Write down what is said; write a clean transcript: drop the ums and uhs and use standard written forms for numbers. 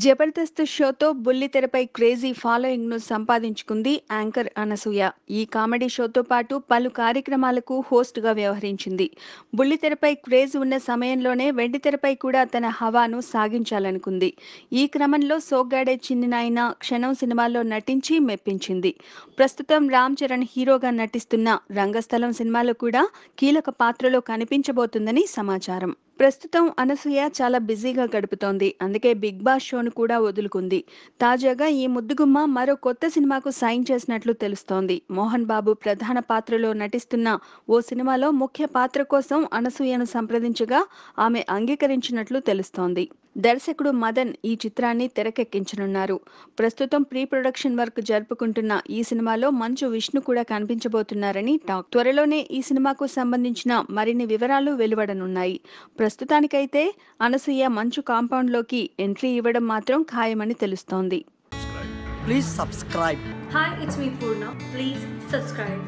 Jabardasth షోతో బుల్లితెరపై crazy ఫాలోయింగ్‌ను సంపాదించుకుంది anchor Anasuya. ఈ comedy షోతో పాటు పలు కార్యక్రమాలకు హోస్ట్‌గా వ్యవహరించింది. బుల్లితెరపై క్రేజ్ ఉన్న సమయంలోనే వెండితెరపై కూడా తన హవాను సాగించాలనుకుంది. ఈ క్రమంలో 'సోగ్గాడే చిన్ని నాయన', 'క్షణం' సినిమాల్లో నటించి మెప్పించింది. ప్రస్తుతం రామ్ చరణ్ హీరోగా నటిస్తున్న 'రంగస్థలం' సినిమాలో కూడా కీలక పాత్రలో కనిపించబోతుందని సమాచారం. ప్రస్తుతం అనసూయ చాలా బిజీగా గడుపుతోంది. అందుకే 'బిగ్ బాస్' షోను కూడా వదులుకుంది. తాజాగా ఈ ముద్దుగుమ్మ మరో కొత్త సినిమాకు సైన్ చేసినట్లు తెలుస్తోంది. మోహన్ బాబు ప్రధాన పాత్రలో నటిస్తున్న ఓ సినిమాలో ముఖ్య పాత్ర కోసం అనసూయను సంప్రదించగా ఆమె అంగీకరించినట్లు తెలుస్తోంది. దర్శకుడు మదన్ ఈ చిత్రాన్ని తెరకెక్కించనున్నారు. ప్రస్తుతం ప్రీ ప్రొడక్షన్ వర్క్ జరుపుకుంటున్న ఈ సినిమాలో మంచు విష్ణు కూడా కనిపించబోతున్నారని టాక్. త్వరలోనే ఈ సినిమాకు సంబంధించిన మరిన్ని వివరాలు వెలువడనున్నాయి. ప్రస్తుతానికైతే అనసూయ మంచు కాంపౌండ్‌లోకి ఎంట్రీ ఇవ్వడం మాత్రం ఖాయమని తెలుస్తోంది. Please subscribe. Hi, it's me Purna. Please subscribe.